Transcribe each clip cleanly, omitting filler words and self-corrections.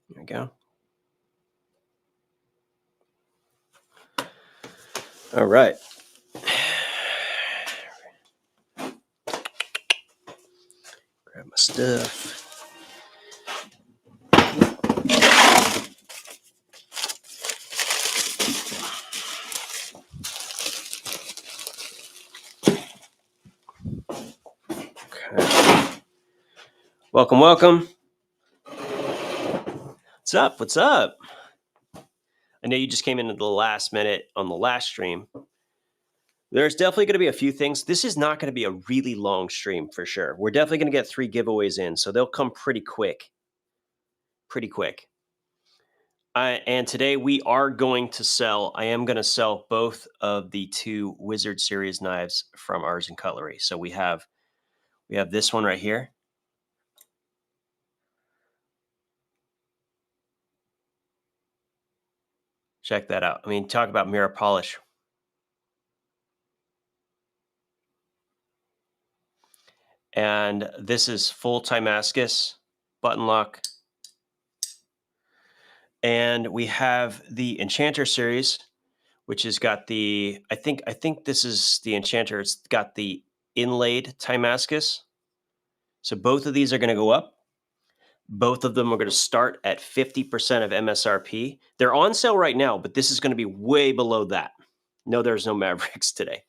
There we go. All right. Grab my stuff. Okay. Welcome, welcome. What's up? What's up? I know you just came in at the last minute on the last stream. There's definitely going to be a few things. This is not going to be a really long stream for sure. We're definitely going to get 3 giveaways in, so they'll come pretty quick. Pretty quick. And today we are going to sell, I am going to sell both of the 2 Wizard Series knives from Arts and Cutlery. So we have this one right here. Check that out. I mean, talk about mirror polish. And this is full Timascus button lock. And we have the Enchanter series, which has got the, I think this is the Enchanter. It's got the inlaid Timascus. So both of these are going to go up. Both of them are going to start at 50% of MSRP. They're on sale right now, but this is going to be way below that. No, there's no Mavericks today.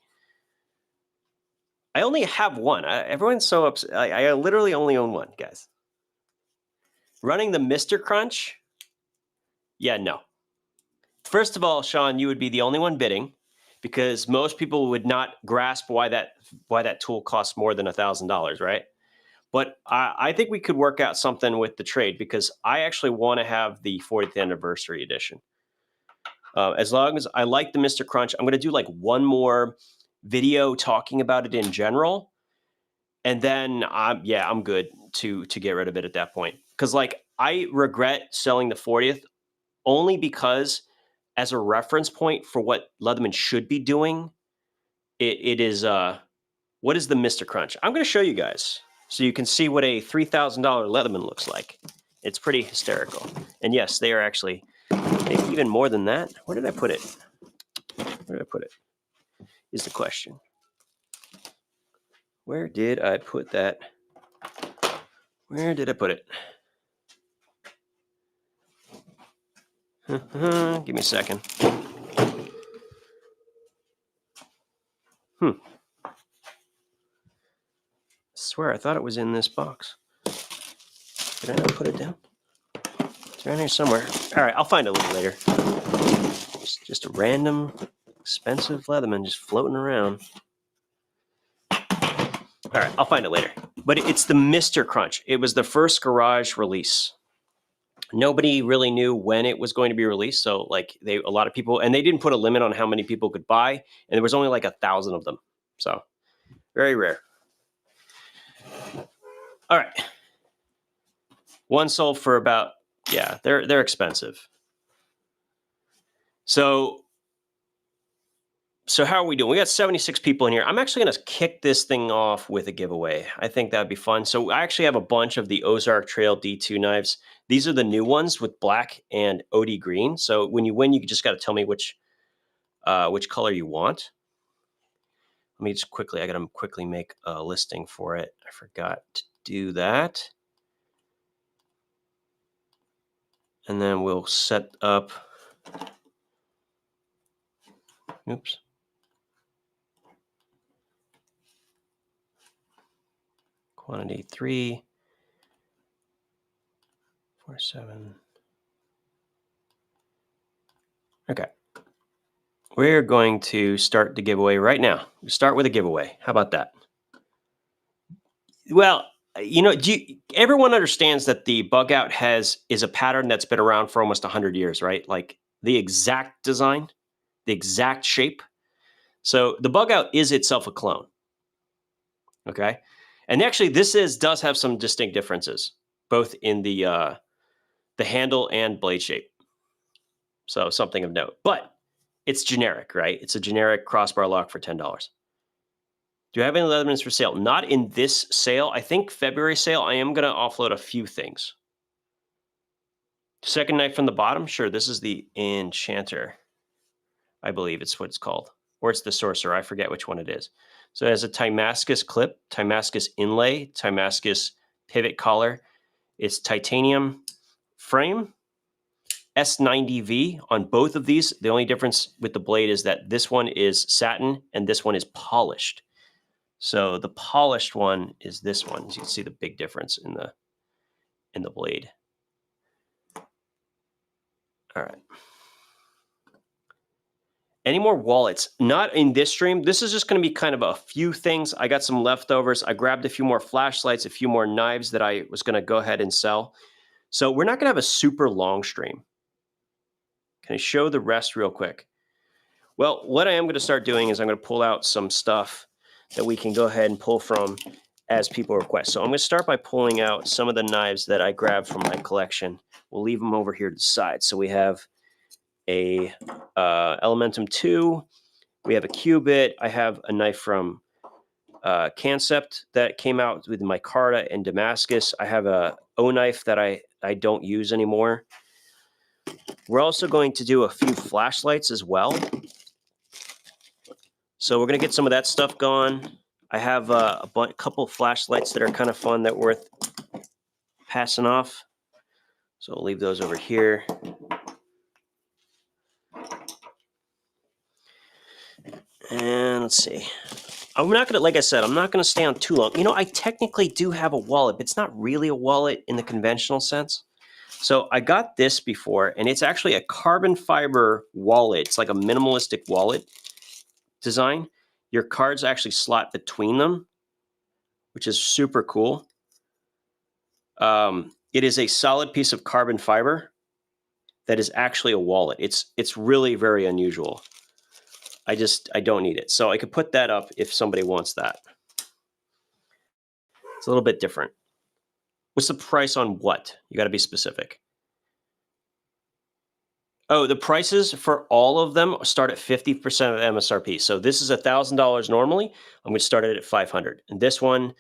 I only have one. Everyone's so upset. I literally only own one, guys. Running the Mr. Crunch? Yeah, no. First of all, Sean, you would be the only one bidding because most people would not grasp why that tool costs more than $1,000, right? But I think we could work out something with the trade because I actually want to have the 40th anniversary edition. As long as I like the Mr. Crunch, I'm going to do like one more video talking about it in general. And then, I'm good to get rid of it at that point. Because like I regret selling the 40th only because as a reference point for what Leatherman should be doing, it is, what is the Mr. Crunch? I'm going to show you guys so you can see what a $3,000 Leatherman looks like. It's pretty hysterical. And yes, they are actually maybe even more than that. Where did I put it? Where did I put it? Is the question. Where did I put that? Where did I put it? Give me a second. I swear I thought it was in this box. Did I not put it down? It's around here somewhere. All right, I'll find it a little later. It's just a random, expensive Leatherman just floating around. All right, I'll find it later. But it's the Mr. Crunch. It was the first garage release. Nobody really knew when it was going to be released. So like a lot of people, and they didn't put a limit on how many people could buy. And there was only like 1,000 of them. So very rare. All right. One sold for about, yeah, they're expensive. So how are we doing? We got 76 people in here. I'm actually going to kick this thing off with a giveaway. I think that'd be fun. So I actually have a bunch of the Ozark Trail D2 knives. These are the new ones with black and OD green. So when you win, you just got to tell me which color you want. Let me just quickly, I got to quickly make a listing for it. I forgot to do that. And then we'll set up, oops. Quantity 3, 4, 7. Okay. We're going to start the giveaway right now. Start with a giveaway. How about that? Well, you know, everyone understands that the bug out is a pattern that's been around for almost 100 years, right? Like the exact design, the exact shape. So the bug out is itself a clone. Okay. And actually does have some distinct differences, both in the handle and blade shape. So something of note, but it's generic, right? It's a generic crossbar lock for $10. Do you have any Leathermans for sale? Not in this sale. I think February sale, I am going to offload a few things. Second knife from the bottom. Sure, this is the Enchanter. I believe it's what it's called. Or it's the Sorcerer. I forget which one it is. So it has a Timascus clip, Timascus inlay, Timascus pivot collar. It's titanium frame, S90V on both of these. The only difference with the blade is that this one is satin and this one is polished. So the polished one is this one. As you can see the big difference in the blade. All right. Any more wallets? Not in this stream. This is just going to be kind of a few things. I got some leftovers. I grabbed a few more flashlights, a few more knives that I was going to go ahead and sell. So we're not going to have a super long stream. Can I show the rest real quick? Well, what I am going to start doing is I'm going to pull out some stuff that we can go ahead and pull from as people request. So I'm going to start by pulling out some of the knives that I grabbed from my collection. We'll leave them over here to the side. So we have a Elementum 2. We have a Cubit. I have a knife from Concept that came out with micarta and Damascus. I have a O knife that I don't use anymore. We're also going to do a few flashlights as well. So we're going to get some of that stuff going. I have a couple of flashlights that are kind of fun that are worth passing off. So I'll leave those over here. And let's see. I'm not going to, like I said, I'm not going to stay on too long. You know, I technically do have a wallet, but it's not really a wallet in the conventional sense. So I got this before, and it's actually a carbon fiber wallet. It's like a minimalistic wallet design. Your cards actually slot between them, which is super cool. It is a solid piece of carbon fiber that is actually a wallet. It's really very unusual. I don't need it. So I could put that up if somebody wants that. It's a little bit different. What's the price on what? You got to be specific. Oh, the prices for all of them start at 50% of MSRP. So this is $1,000 normally. I'm going to start it at $500. And this one,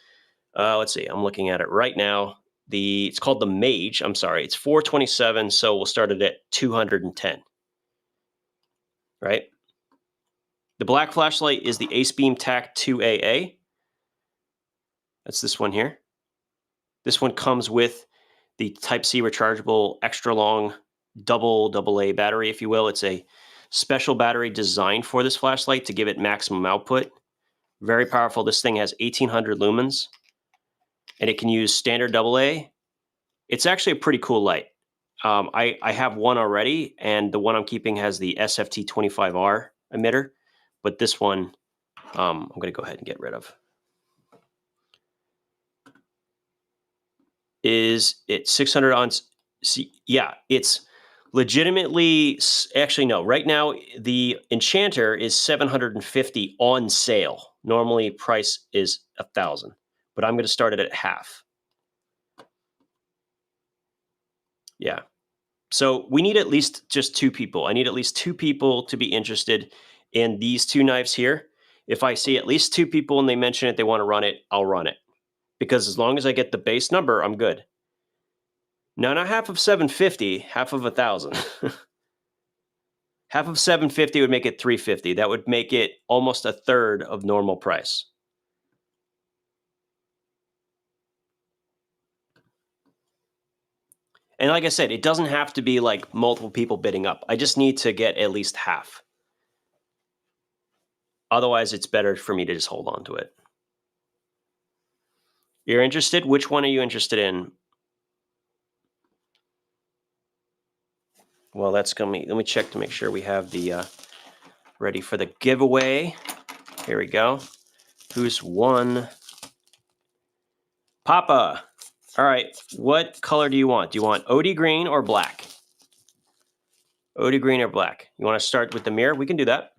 let's see, I'm looking at it right now. It's called the Mage. I'm sorry, it's $427. So we'll start it at $210. Right? The black flashlight is the Ace Beam TAC 2AA. That's this one here. This one comes with the Type-C rechargeable extra long double AA battery, if you will. It's a special battery designed for this flashlight to give it maximum output. Very powerful. This thing has 1800 lumens and it can use standard AA. It's actually a pretty cool light. I have one already, and the one I'm keeping has the SFT25R emitter. But this one, I'm going to go ahead and get rid of. Is it 600 on? See, yeah, it's legitimately, actually, no. Right now, the Enchanter is 750 on sale. Normally, price is 1,000, but I'm going to start it at half. Yeah. So we need at least just 2 people. I need at least 2 people to be interested in these 2 knives here. If I see at least 2 people and they mention it, they want to run it, I'll run it. Because as long as I get the base number, I'm good. Now, not half of 750, half of 1,000. Half of 750 would make it 350. That would make it almost a third of normal price. And like I said, it doesn't have to be like multiple people bidding up. I just need to get at least half. Otherwise, it's better for me to just hold on to it. You're interested? Which one are you interested in? Well, that's coming. Let me check to make sure we have the ready for the giveaway. Here we go. Who's won? Papa. All right. What color do you want? Do you want OD green or black? OD green or black? You want to start with the mirror? We can do that.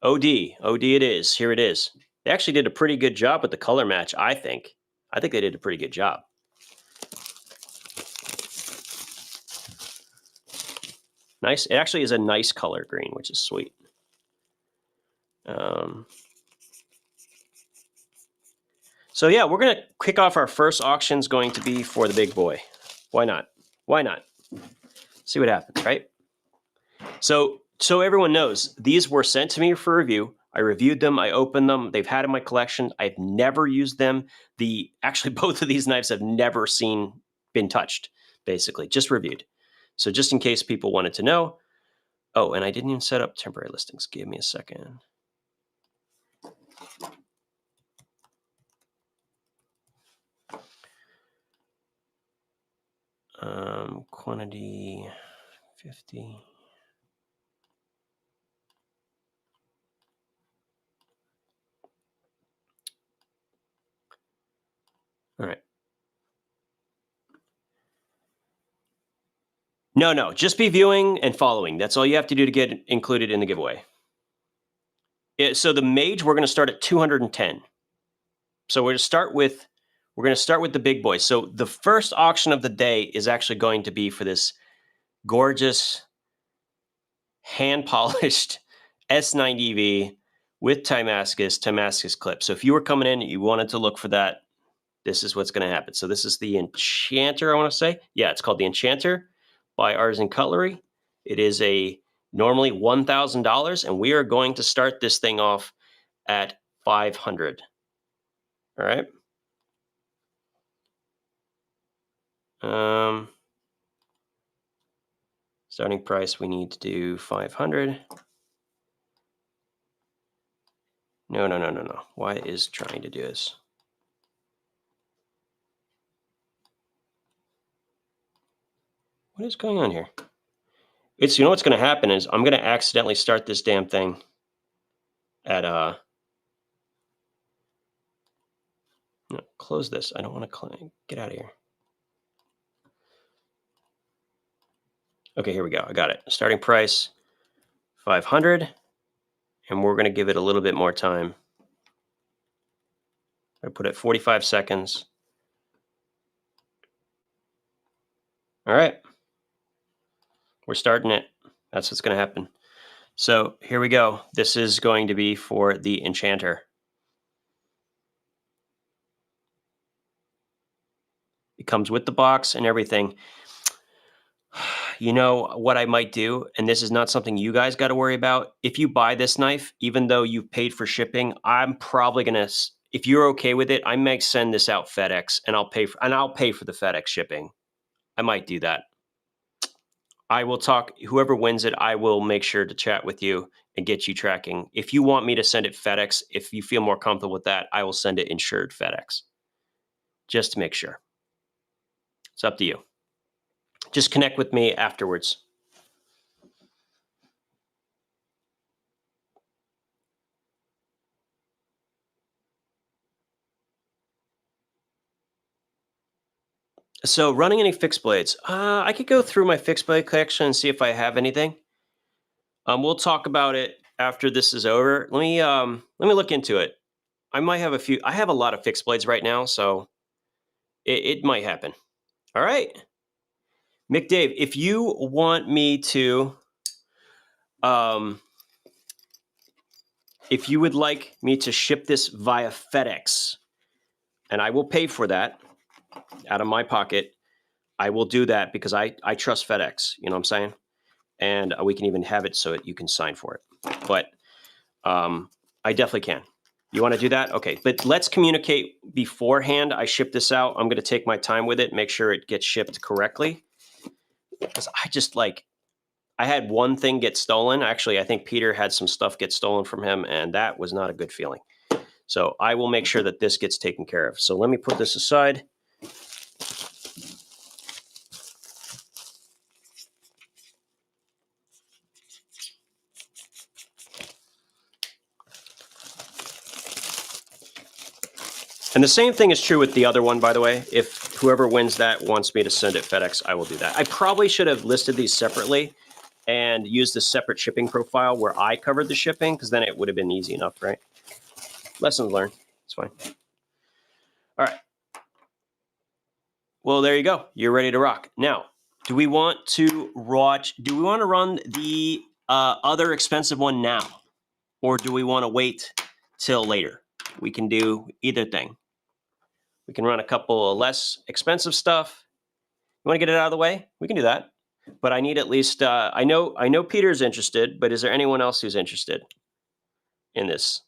OD it is. Here it is. They actually did a pretty good job with the color match, I think. I think they did a pretty good job. Nice. It actually is a nice color green, which is sweet. So yeah, we're going to kick off our first auction. Is going to be for the big boy. Why not? Why not? See what happens, right? So everyone knows, these were sent to me for review. I reviewed them. I opened them. They've had in my collection. I've never used them. Actually, both of these knives have never been touched, basically, just reviewed. So just in case people wanted to know. Oh, and I didn't even set up temporary listings. Give me a second. Quantity 50. All right. No, just be viewing and following. That's all you have to do to get included in the giveaway. So the Mage, we're going to start at 210. So we're going to start with the big boys. So the first auction of the day is actually going to be for this gorgeous hand polished S90V with Damascus clip. So if you were coming in and you wanted to look for that, this is what's going to happen. So this is the Enchanter, I want to say. Yeah, it's called the Enchanter by Artisan Cutlery. It is normally $1,000, and we are going to start this thing off at $500. All right. Starting price, we need to do 500. No. Why is trying to do this? What is going on here? You know what's going to happen is I'm going to accidentally start this damn thing at no, close this. I don't want to get out of here. Okay, here we go. I got it. Starting price 500, and we're going to give it a little bit more time. I put it 45 seconds. All right. We're starting it. That's what's going to happen. So here we go. This is going to be for the Enchanter. It comes with the box and everything. You know what I might do, and this is not something you guys got to worry about. If you buy this knife, even though you've paid for shipping, I'm probably going to, if you're okay with it, I might send this out FedEx, and I'll pay for the FedEx shipping. I might do that. I will talk, whoever wins it, I will make sure to chat with you and get you tracking. If you want me to send it FedEx, if you feel more comfortable with that, I will send it insured FedEx, just to make sure. It's up to you. Just connect with me afterwards. So running any fixed blades, I could go through my fixed blade collection and see if I have anything. We'll talk about it after this is over. Let me look into it. I might have a few. I have a lot of fixed blades right now, so it might happen. All right, Mick Dave, if you want me to, if you would like me to ship this via FedEx, and I will pay for that out of my pocket, I will do that because I trust FedEx. You know what I'm saying? And we can even have it so that you can sign for it. But I definitely can. You want to do that? Okay, but let's communicate beforehand. I ship this out. I'm going to take my time with it, make sure it gets shipped correctly. Because I had one thing get stolen. Actually, I think Peter had some stuff get stolen from him, and that was not a good feeling. So I will make sure that this gets taken care of. So let me put this aside. And the same thing is true with the other one, by the way. If whoever wins that wants me to send it FedEx, I will do that. I probably should have listed these separately and used a separate shipping profile where I covered the shipping, because then it would have been easy enough, right? Lessons learned. It's fine. All right. Well, there you go. You're ready to rock. Now, do we want to run the other expensive one now? Or do we want to wait till later? We can do either thing. We can run a couple of less expensive stuff. You want to get it out of the way? We can do that. but I need at least, I know Peter's interested, but is there anyone else who's interested in this?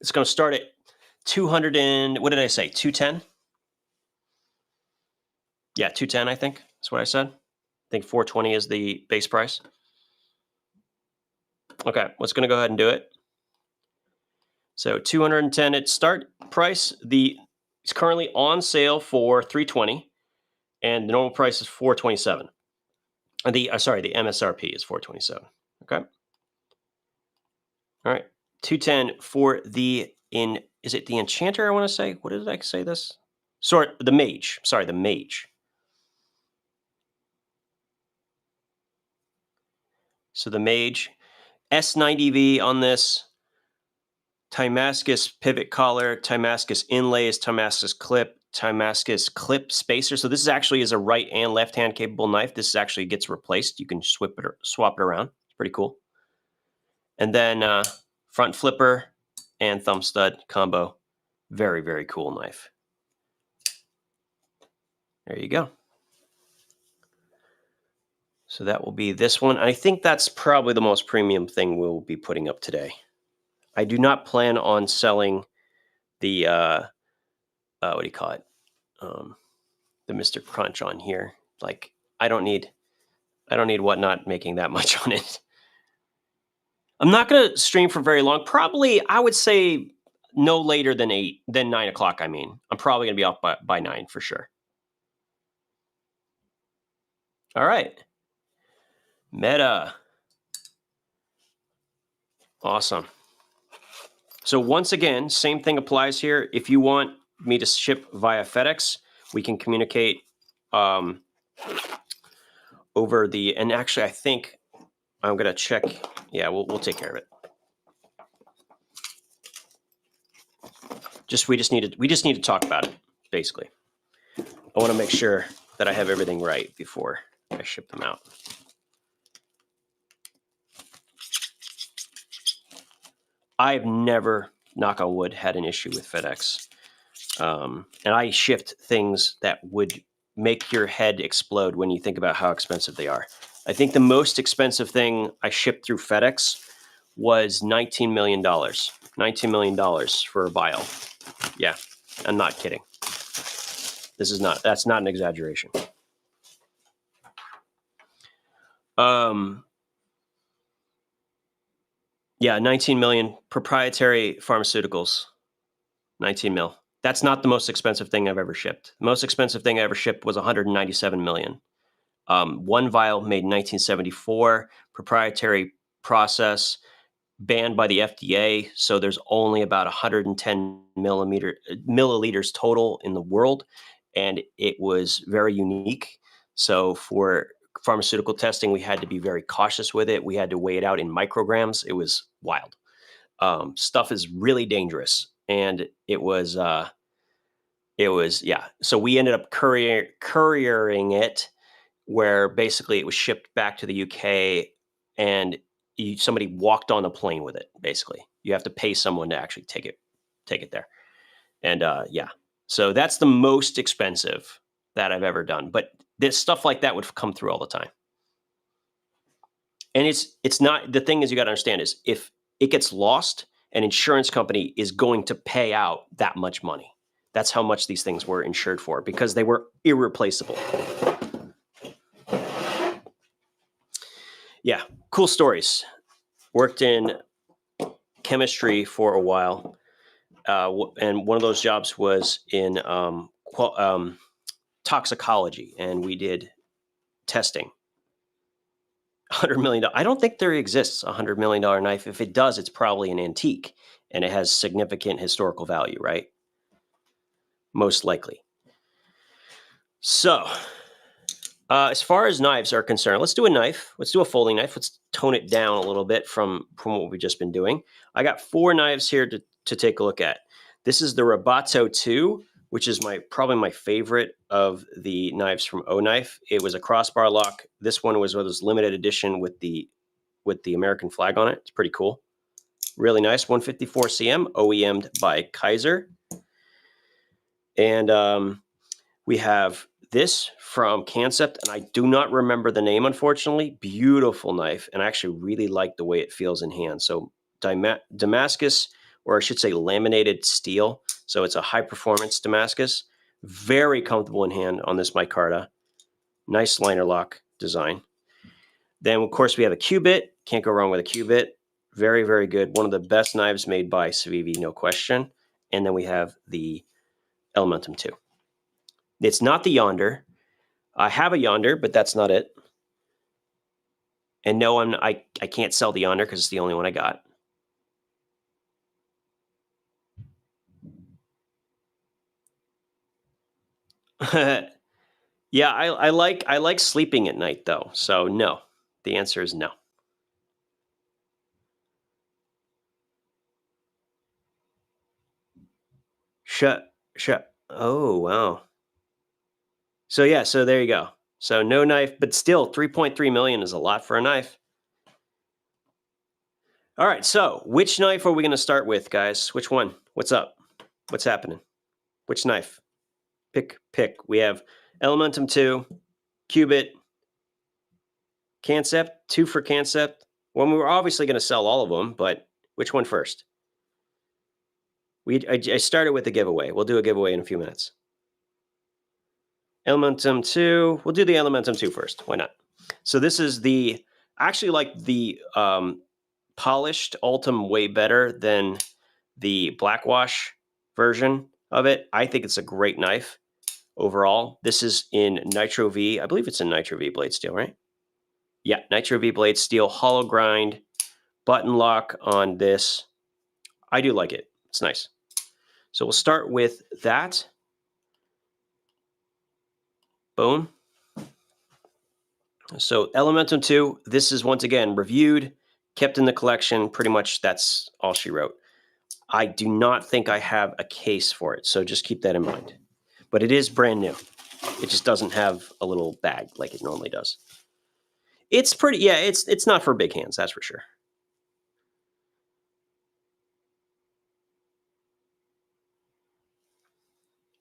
It's going to start at 200 and, what did I say, 210? Yeah, 210, I think that's what I said. I think 420 is the base price. Okay, let's going to go ahead and do it. So 210 at start price. It's currently on sale for 320, and the normal price is 427. The MSRP is 427. Okay. All right, 210 for is it the Enchanter? I want to say. What did I say this? The Mage. Sorry, the Mage. So the Mage, S90V on this. Timascus pivot collar, Timascus inlays, Timascus clip spacer. So this actually is a right and left hand capable knife. This actually gets replaced. You can swap it around. It's pretty cool. And then front flipper and thumb stud combo. Very, very cool knife. There you go. So that will be this one. I think that's probably the most premium thing we'll be putting up today. I do not plan on selling the what do you call it? The Mr. Crunch on here. Like I don't need Whatnot making that much on it. I'm not going to stream for very long. Probably, I would say no later than 9 o'clock. I mean, I'm probably going to be off by 9 for sure. All right. Meta. Awesome. So once again, same thing applies here. If you want me to ship via FedEx, we can communicate over the, and actually I think I'm going to check. Yeah, we'll take care of it. We just need to talk about it, basically. I want to make sure that I have everything right before I ship them out. I've never, knock on wood, had an issue with FedEx. And I shipped things that would make your head explode when you think about how expensive they are. I think the most expensive thing I shipped through FedEx was $19 million. $19 million for a vial. Yeah, I'm not kidding. That's not an exaggeration. Yeah, 19 million proprietary pharmaceuticals. 19 mil. That's not the most expensive thing I've ever shipped. The most expensive thing I ever shipped was 197 million. One vial made in 1974, proprietary process, banned by the FDA. So there's only about 110 milliliters total in the world. And it was very unique. So for pharmaceutical testing, we had to be very cautious with it. We had to weigh it out in micrograms. It was wild. Stuff is really dangerous. And it was, yeah. So we ended up couriering it, where basically it was shipped back to the UK, and somebody walked on a plane with it. Basically, you have to pay someone to actually take it there. And yeah, so that's the most expensive that I've ever done. But this stuff like that would come through all the time. And it's not, the thing is, you got to understand is, if it gets lost, an insurance company is going to pay out that much money. That's how much these things were insured for, because they were irreplaceable. Yeah, cool stories. Worked in chemistry for a while, and one of those jobs was in toxicology, and we did testing. $100 million. I don't think there exists a $100 million knife. If it does, it's probably an antique, and it has significant historical value, right? Most likely. So, as far as knives are concerned, let's do a knife. Let's do a folding knife. Let's tone it down a little bit from what we've just been doing. I got 4 knives here to take a look at. This is the Roboto 2, which is probably my favorite of the knives from O Knife. It was a crossbar lock. This one was limited edition with the American flag on it. It's pretty cool. Really nice. 154 cm, OEM'd by Kaiser. And we have This from Concept, and I do not remember the name, unfortunately. Beautiful knife, and I actually really like the way it feels in hand. So Damascus, or I should say laminated steel. So it's a high-performance Damascus. Very comfortable in hand on this micarta. Nice liner lock design. Then, of course, we have a Q-bit. Can't go wrong with a Q-bit. Very, very good. One of the best knives made by Civivi, no question. And then we have the Elementum 2. It's not the Yonder. I have a Yonder, but that's not it. And no, I can't sell the Yonder because it's the only one I got. Yeah, I like sleeping at night though. So no. The answer is no. Shut. Oh, wow. So yeah, so there you go. So no knife, but still 3.3 million is a lot for a knife. All right, so which knife are we going to start with, guys? Which one? What's up? What's happening? Which knife? Pick. We have Elementum 2, Q-bit, Concept, 2 for Concept. Well, we were obviously going to sell all of them, but which one first? I started with a giveaway. We'll do a giveaway in a few minutes. Elementum 2. We'll do the Elementum 2 first. Why not? So this is the... I actually like the polished Ultim way better than the blackwash version of it. I think it's a great knife overall. This is in Nitro V. I believe it's in Nitro V blade steel, right? Yeah, Nitro V blade steel, hollow grind, button lock on this. I do like it. It's nice. So we'll start with that. Boom. So Elementum 2, this is once again reviewed, kept in the collection. Pretty much that's all she wrote. I do not think I have a case for it, so just keep that in mind. But it is brand new. It just doesn't have a little bag like it normally does. It's pretty, yeah, it's not for big hands, that's for sure.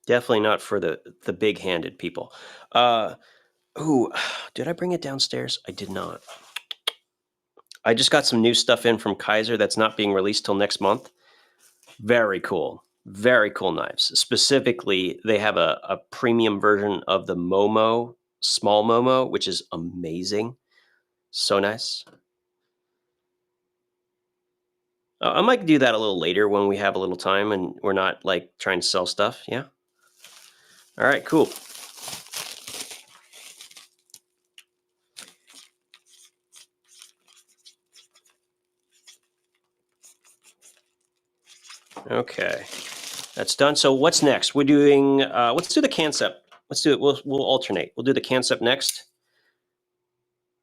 Definitely not for the big-handed people. Ooh, did I bring it downstairs? I did not. I just got some new stuff in from Kaiser that's not being released till next month. Very cool. Very cool knives. Specifically, they have a premium version of the Momo, small Momo, which is amazing. So nice. I might do that a little later when we have a little time and we're not like trying to sell stuff. Yeah. All right, cool. Okay, that's done. So what's next? We're doing, let's do the Concept. Let's do it. We'll alternate. We'll do the Concept next.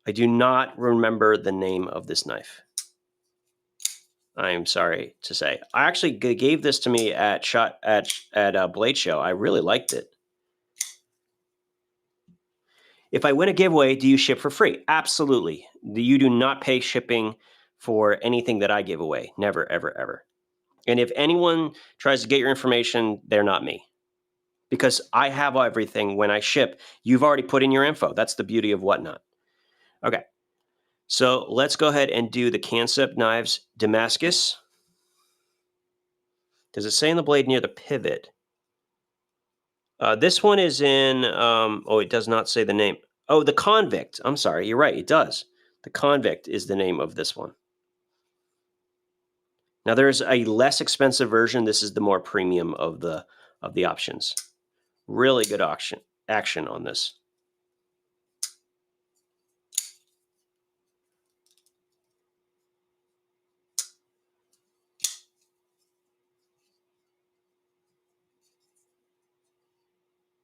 I do not remember the name of this knife. I'm sorry to say. I actually gave this to me at Blade Show. I really liked it. If I win a giveaway, do you ship for free? Absolutely. You do not pay shipping for anything that I give away. Never, ever, ever. And if anyone tries to get your information, they're not me. Because I have everything when I ship. You've already put in your info. That's the beauty of Whatnot. Okay. So let's go ahead and do the Concept Knives Damascus. Does it say in the blade near the pivot? This one is in, oh, it does not say the name. Oh, the Convict. I'm sorry. You're right. It does. The Convict is the name of this one. Now there's a less expensive version. This is the more premium of the options. Really good action on this.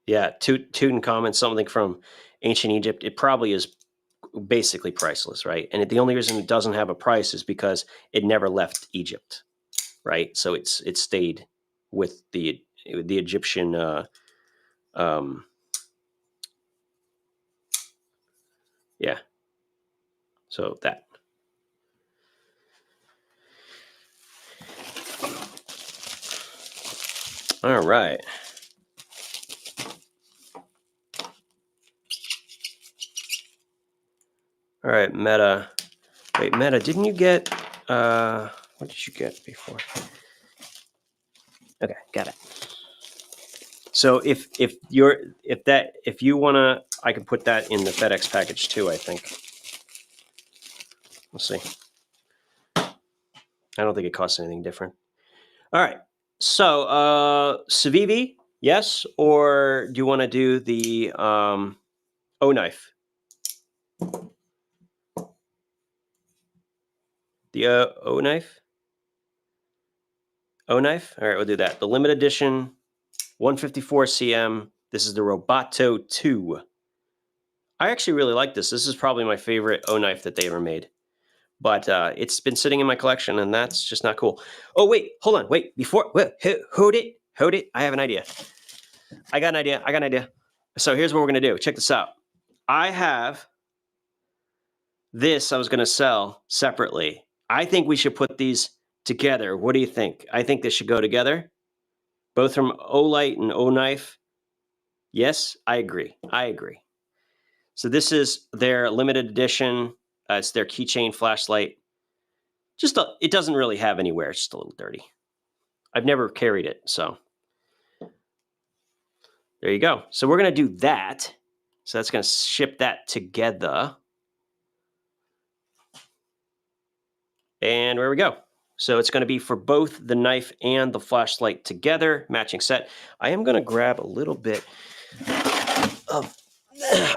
Yeah, Tutankhamun, something from ancient Egypt. It probably is basically priceless, right? And the only reason it doesn't have a price is because it never left Egypt, right? So it stayed with the Egyptian. Yeah. So that. All right. All right, Meta. Wait, Meta, didn't you get, what did you get before? Okay, got it. So if you wanna, I can put that in the FedEx package too, I think. We'll see. I don't think it costs anything different. All right. So Civivi, yes, or do you want to do the O knife? The O knife? O knife? All right, we'll do that. The limited edition 154 cm. This is the Roboto 2. I actually really like this. This is probably my favorite O knife that they ever made. But it's been sitting in my collection, and that's just not cool. Oh, wait, hold on. Wait, hold it. I have an idea. I got an idea. So here's what we're going to do. Check this out. I have this I was going to sell separately. I think we should put these together. What do you think? I think they should go together. Both from Olight and O Knife. Yes, I agree. So this is their limited edition. It's their keychain flashlight. It doesn't really have anywhere. It's just a little dirty. I've never carried it, so there you go. So we're going to do that. So that's going to ship that together. And there we go. So it's going to be for both the knife and the flashlight together, matching set. I am going to grab a little bit of,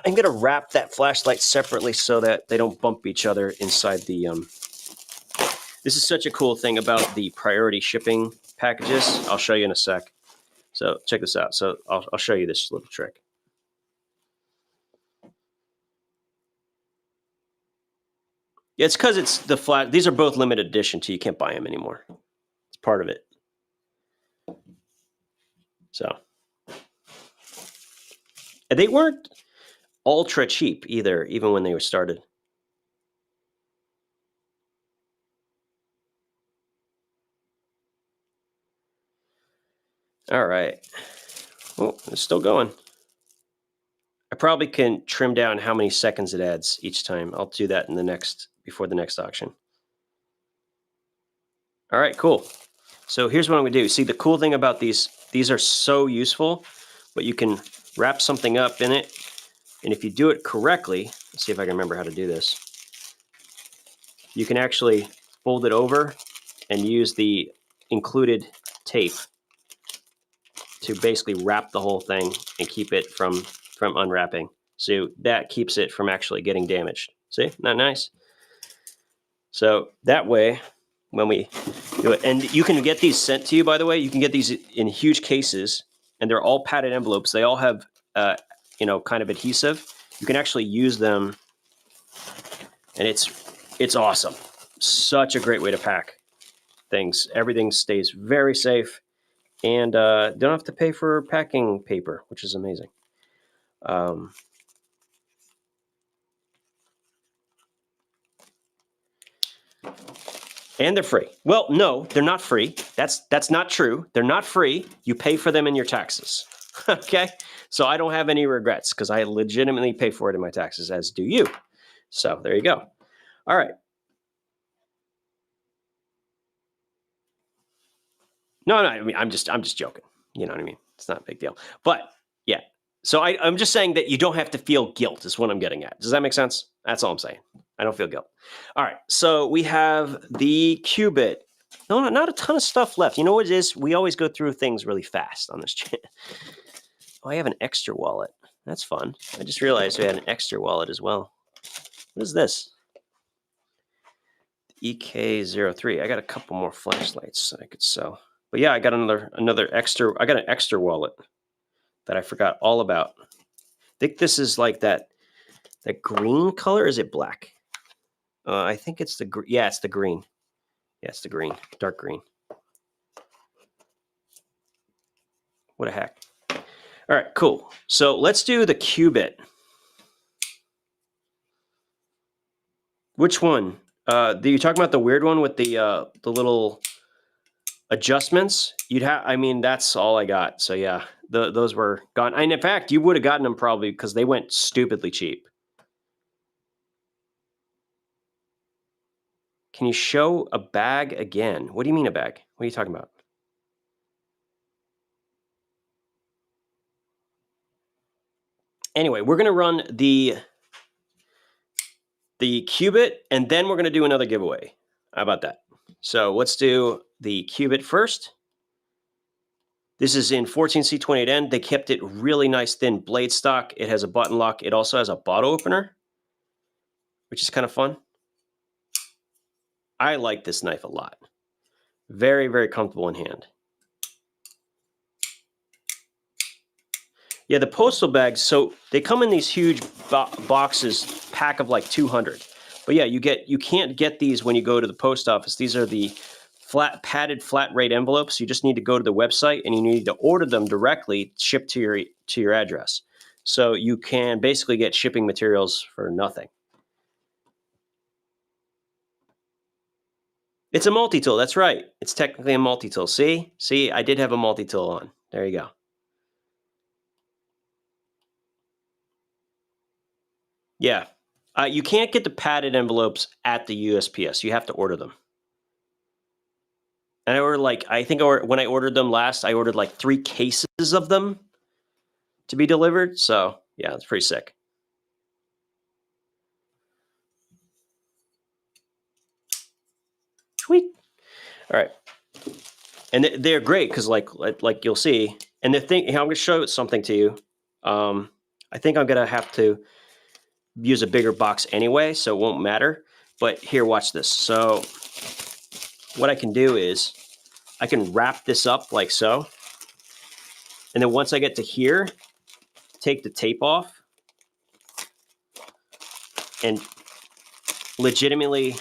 I'm going to wrap that flashlight separately so that they don't bump each other inside the, this is such a cool thing about the priority shipping packages. I'll show you in a sec. So check this out. So I'll show you this little trick. It's because it's the flat. These are both limited edition too. You can't buy them anymore. It's part of it. So, and they weren't ultra cheap either, even when they were started. All right. Oh, it's still going. I probably can trim down how many seconds it adds each time. I'll do that in the before the next auction. All right, cool. So here's what I'm gonna do. See, the cool thing about these are so useful, but you can wrap something up in it. And if you do it correctly, let's see if I can remember how to do this. You can actually fold it over and use the included tape to basically wrap the whole thing and keep it from unwrapping. So that keeps it from actually getting damaged. See, not nice? So that way, when we do it, and you can get these sent to you, by the way, you can get these in huge cases, and they're all padded envelopes. They all have, kind of adhesive. You can actually use them, and it's awesome. Such a great way to pack things. Everything stays very safe, and don't have to pay for packing paper, which is amazing. And they're free. Well, no, they're not free. That's not true. They're not free. You pay for them in your taxes. Okay? So I don't have any regrets because I legitimately pay for it in my taxes, as do you. So there you go. All right. No, I mean, I'm just joking. You know what I mean? It's not a big deal. But yeah. So I'm just saying that you don't have to feel guilt is what I'm getting at. Does that make sense? That's all I'm saying. I don't feel guilt. All right. So we have the Qubit. No, not a ton of stuff left. You know what it is? We always go through things really fast on this channel. Oh, I have an extra wallet. That's fun. I just realized we had an extra wallet as well. What is this? EK03. I got a couple more flashlights I could sell. But yeah, I got another extra. I got an extra wallet that I forgot all about. I think this is like that green color. Is it black? I think it's the yeah, it's the green. Yeah, it's the green, dark green. What a hack! All right, cool. So let's do the Qubit. Which one? Do you talking about the weird one with the little adjustments? I mean, that's all I got. So yeah, those were gone. And in fact, you would have gotten them probably because they went stupidly cheap. Can you show a bag again? What do you mean a bag? What are you talking about? Anyway, we're going to run the qubit, and then we're going to do another giveaway. How about that? So let's do the qubit first. This is in 14C28N. They kept it really nice, thin blade stock. It has a button lock. It also has a bottle opener, which is kind of fun. I like this knife a lot. Very, very comfortable in hand. Yeah, the postal bags, so they come in these huge boxes, pack of like 200. But yeah, you can't get these when you go to the post office. These are the padded flat rate envelopes. You just need to go to the website and you need to order them directly, shipped to your address. So you can basically get shipping materials for nothing. It's a multi-tool, that's right. It's technically a multi-tool. See, I did have a multi-tool on. There you go. Yeah, you can't get the padded envelopes at the USPS. You have to order them. And I ordered when I ordered them last, I ordered like 3 cases of them to be delivered. So yeah, it's pretty sick. Sweet. All right. And they're great because like you'll see. And the thing, I'm going to show something to you. I think I'm going to have to use a bigger box anyway, so it won't matter. But here, watch this. So what I can do is I can wrap this up like so. And then once I get to here, take the tape off. And legitimately,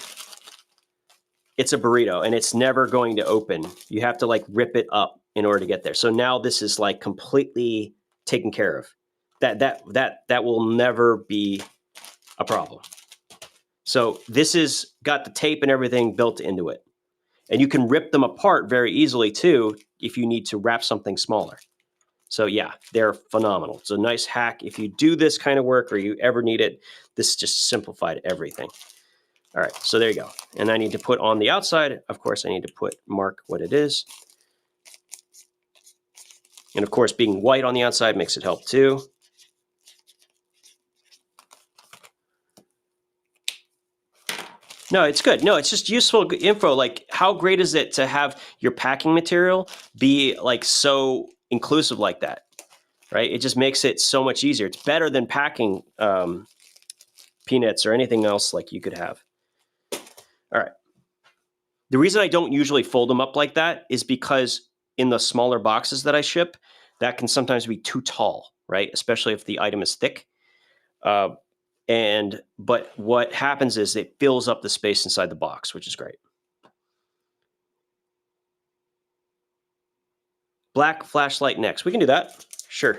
it's a burrito and it's never going to open. You have to like rip it up in order to get there. So now this is like completely taken care of. That will never be a problem. So this is got the tape and everything built into it. And you can rip them apart very easily too if you need to wrap something smaller. So yeah, they're phenomenal. It's a nice hack. If you do this kind of work or you ever need it, this just simplified everything. All right, so there you go. And I need to put on the outside, of course, I need to mark what it is. And of course, being white on the outside makes it help too. No, it's good. No, it's just useful info. Like, how great is it to have your packing material be like so inclusive like that, right? It just makes it so much easier. It's better than packing peanuts or anything else like you could have. All right. The reason I don't usually fold them up like that is because in the smaller boxes that I ship, that can sometimes be too tall, right? Especially if the item is thick. But what happens is it fills up the space inside the box, which is great. Black flashlight next. We can do that. Sure.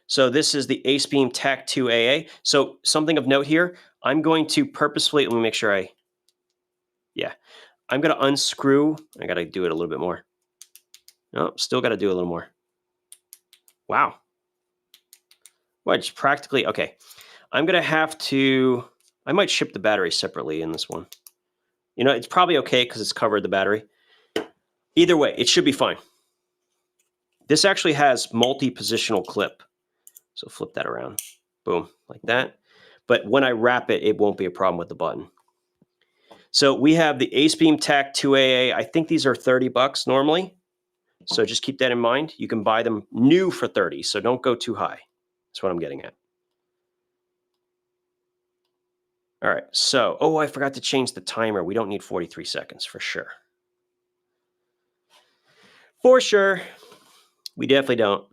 So this is the AceBeam TAC 2AA. So something of note here, I'm going to purposefully, let me make sure I'm going to unscrew. I got to do it a little bit more. No, still got to do a little more. Wow. Well, it's practically, okay. I'm going to have to, I might ship the battery separately in this one. You know, it's probably okay because it's covered the battery. Either way, it should be fine. This actually has multi-positional clip. So flip that around. Boom, like that. But when I wrap it, it won't be a problem with the button. So we have the AceBeam TAC 2AA. I think these are $30 normally. So just keep that in mind. You can buy them new for 30, so don't go too high. That's what I'm getting at. All right, so, oh, I forgot to change the timer. We don't need 43 seconds for sure. For sure. We definitely don't.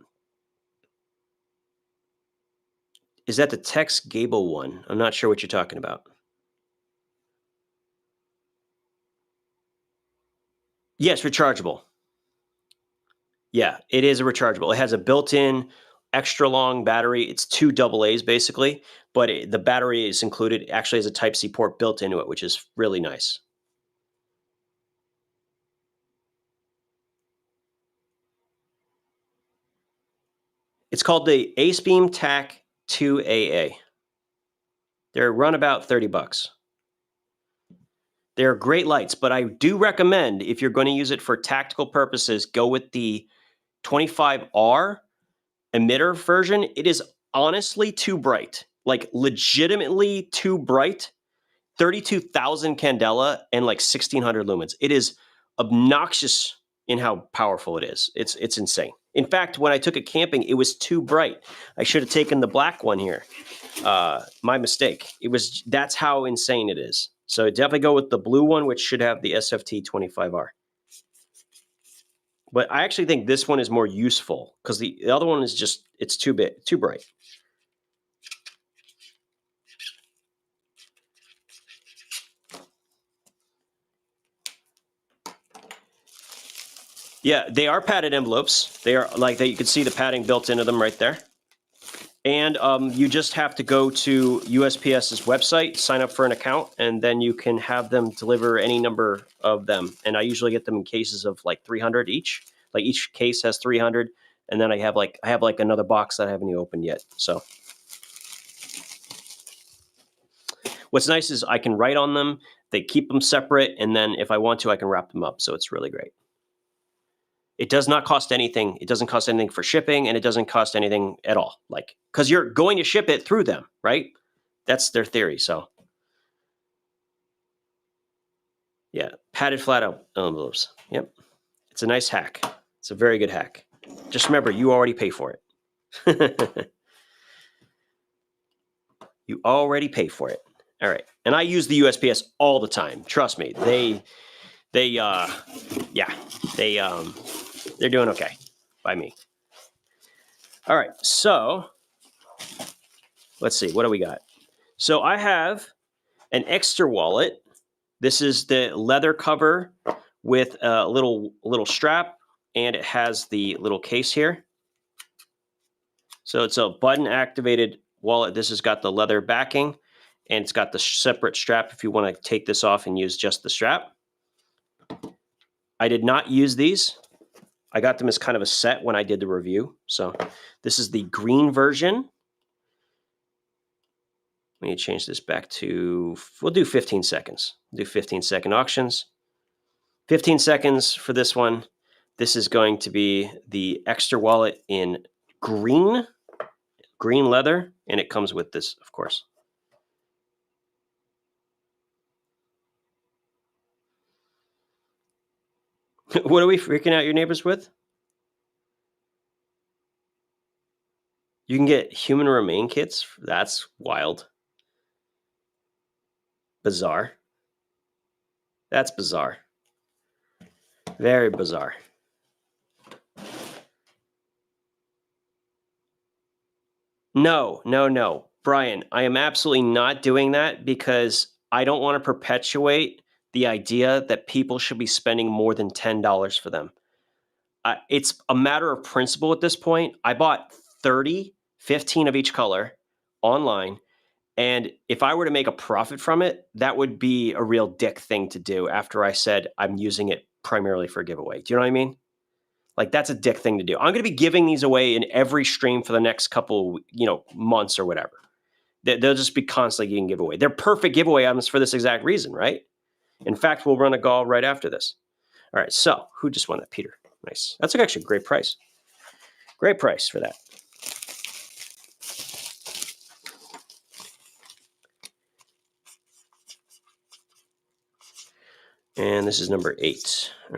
Is that the Tex Gable one? I'm not sure what you're talking about. Yes, rechargeable. Yeah, it is a rechargeable. It has a built-in extra long battery. It's 2 AA's basically, but the battery is included, actually has a Type-C port built into it, which is really nice. It's called the AceBeam TAC 2AA. They're run about $30. They're great lights, but I do recommend if you're going to use it for tactical purposes, go with the 25R emitter version. It is honestly too bright, like legitimately too bright. 32,000 candela and like 1,600 lumens. It is obnoxious in how powerful it is. It's insane. In fact, when I took it camping, it was too bright. I should have taken the black one here. My mistake. That's how insane it is. So definitely go with the blue one, which should have the SFT 25R. But I actually think this one is more useful because the other one is just, it's too bright. Yeah, they are padded envelopes. They are like that. You can see the padding built into them right there. And you just have to go to USPS's website, sign up for an account, and then you can have them deliver any number of them. And I usually get them in cases of like 300 each. Like each case has 300, and then I have like another box that I haven't even opened yet. So what's nice is I can write on them. They keep them separate, and then if I want to, I can wrap them up. So it's really great. It does not cost anything. It doesn't cost anything for shipping, and it doesn't cost anything at all. Like, because you're going to ship it through them, right? That's their theory. So, yeah, padded flat envelopes. Yep, it's a nice hack. It's a very good hack. Just remember, you already pay for it. You already pay for it. All right, and I use the USPS all the time. Trust me, they're doing okay by me. All right, so let's see, what do we got? So I have an extra wallet. This is the leather cover with a little strap, and it has the little case here. So it's a button activated wallet. This has got the leather backing, and it's got the separate strap if you want to take this off and use just the strap. I did not use these. I got them as kind of a set when I did the review. So this is the green version. Let me change this back to, we'll do 15 seconds. Do 15-second auctions. 15 seconds for this one. This is going to be the extra wallet in green leather, and it comes with this, of course. What are we freaking out your neighbors with? You can get human remain kits. That's wild. Bizarre. That's bizarre. Very bizarre. No. Brian, I am absolutely not doing that because I don't want to perpetuate the idea that people should be spending more than $10 for them. It's a matter of principle at this point. I bought 15 of each color online. And if I were to make a profit from it, that would be a real dick thing to do after I said I'm using it primarily for a giveaway. Do you know what I mean? Like, that's a dick thing to do. I'm going to be giving these away in every stream for the next couple, months or whatever. They'll just be constantly getting giveaway. They're perfect giveaway items for this exact reason, right? In fact, we'll run a call right after this. All right, so who just won that? Peter. Nice. That's actually a great price. Great price for that. And this is number 8. All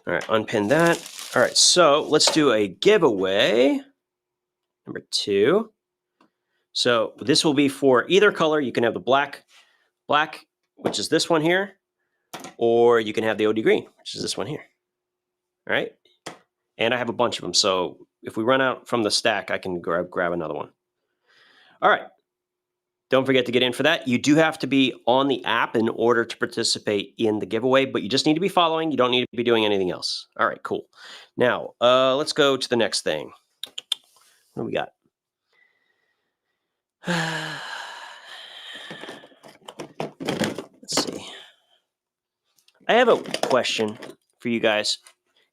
right, unpin that. All right, so let's do a giveaway. Number 2. So this will be for either color. You can have the black, which is this one here, or you can have the OD green, which is this one here. All right, and I have a bunch of them. So if we run out from the stack, I can grab another one. All right. Don't forget to get in for that. You do have to be on the app in order to participate in the giveaway, but you just need to be following. You don't need to be doing anything else. All right, cool. Now, let's go to the next thing. What do we got? Let's see. I have a question for you guys.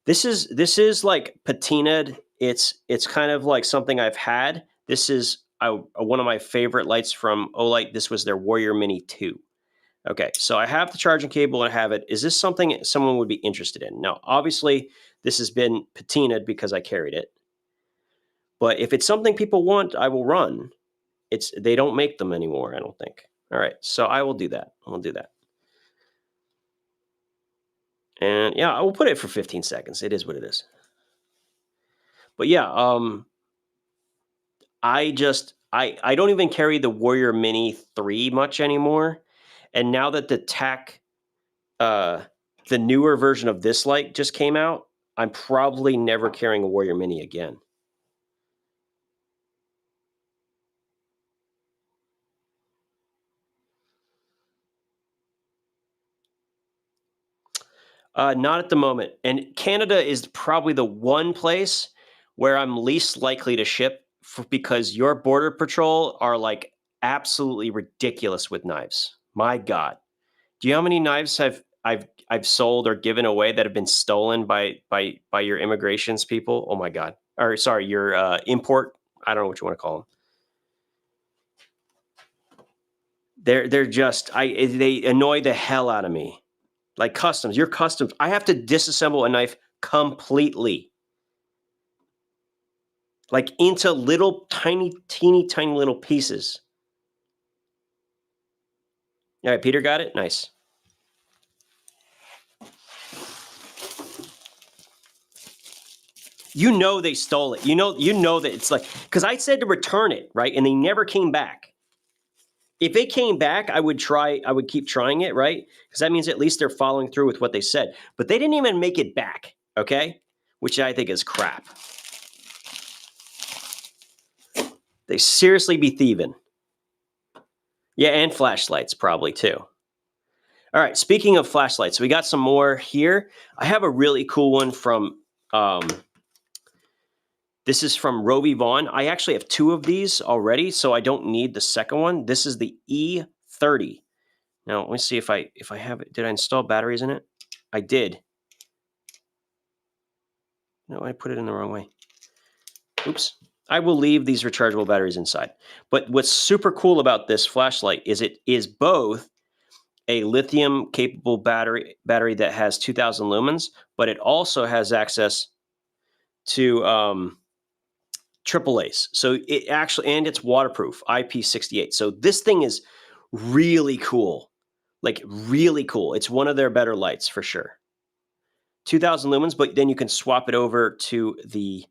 This is like patinaed. It's kind of like something I've had. This is one of my favorite lights from Olight. This was their Warrior Mini 2. Okay, so I have the charging cable and I have it. Is this something someone would be interested in? Now, obviously, this has been patinaed because I carried it. But if it's something people want, I will run. They don't make them anymore, I don't think. All right, so I will do that. I will do that. And yeah, I will put it for 15 seconds. It is what it is. But yeah, I don't even carry the Warrior Mini 3 much anymore. And now that the newer version of this light just came out, I'm probably never carrying a Warrior Mini again. Not at the moment. And Canada is probably the one place where I'm least likely to ship because your border patrol are like absolutely ridiculous with knives. My God, do you know how many knives I've sold or given away that have been stolen by your immigrations people? Oh my God, or sorry, your import. I don't know what you want to call them. They're just they annoy the hell out of me. Like customs, your customs. I have to disassemble a knife completely. Like into little tiny, teeny, tiny little pieces. All right, Peter got it? Nice. You know they stole it. You know that it's like, because I said to return it, right? And they never came back. If they came back, I would keep trying it, right? Because that means at least they're following through with what they said. But they didn't even make it back, okay? Which I think is crap. They seriously be thieving. Yeah, and flashlights probably too. All right, speaking of flashlights, we got some more here. I have a really cool one from, this is from Roby Vaughn. I actually have 2 of these already, so I don't need the second one. This is the E30. Now, let me see if I have it. Did I install batteries in it? I did. No, I put it in the wrong way. Oops. I will leave these rechargeable batteries inside. But what's super cool about this flashlight is it is both a lithium capable battery that has 2000 lumens, but it also has access to AAA's. So it actually, and it's waterproof, IP68. So this thing is really cool, like really cool. It's one of their better lights for sure. 2000 lumens, but then you can swap it over to the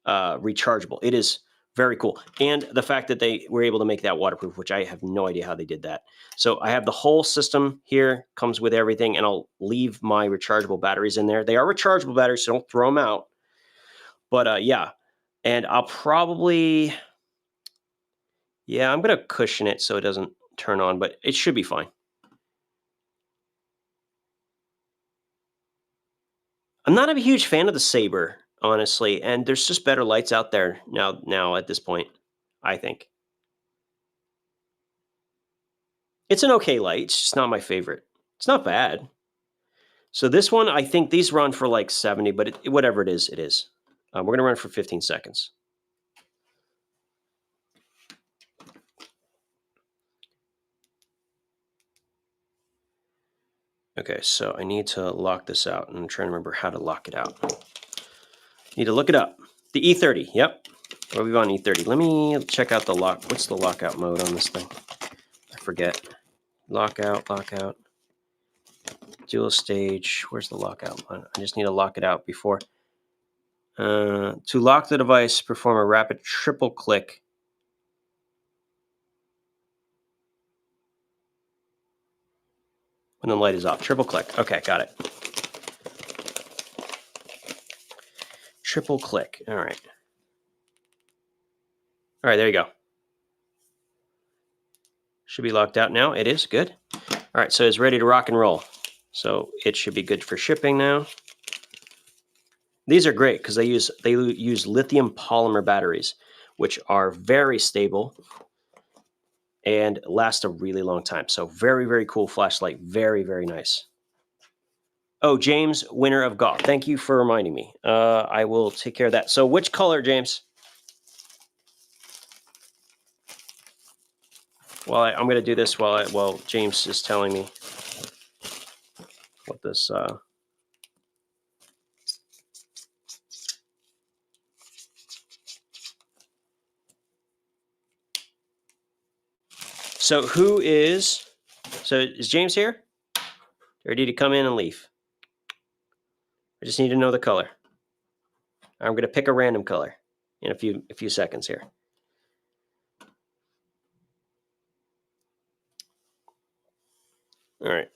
rechargeable. It is very cool. And the fact that they were able to make that waterproof, which I have no idea how they did that. So I have the whole system here, comes with everything, and I'll leave my rechargeable batteries in there. They are rechargeable batteries, so don't throw them out. But yeah, and I'll probably, yeah, I'm going to cushion it so it doesn't turn on, but it should be fine. I'm not a huge fan of the Sabre, honestly, and there's just better lights out there now at this point, I think. It's an okay light. It's just not my favorite. It's not bad. So this one, I think these run for like 70, but whatever it is, it is. We're going to run for 15 seconds. Okay, so I need to lock this out. I'm trying to remember how to lock it out. Need to look it up. The E30, yep. Roby Vaughn E30. Let me check out the lock. What's the lockout mode on this thing? I forget. Lockout. Dual stage. Where's the lockout? I just need to lock it out before. To lock the device, perform a rapid triple click. When the light is off. Triple click. Okay, got it. Triple click. All right. All right, there you go. Should be locked out now. It is. Good. All right, so it's ready to rock and roll. So it should be good for shipping now. These are great because they use lithium polymer batteries, which are very stable and last a really long time. So very, very cool flashlight. Very, very nice. Oh, James, winner of golf. Thank you for reminding me. I will take care of that. So which color, James? Well, I'm going to do this while James is telling me what this. So is James here? Or did he come in and leave? I just need to know the color. I'm going to pick a random color in a few seconds here. All right.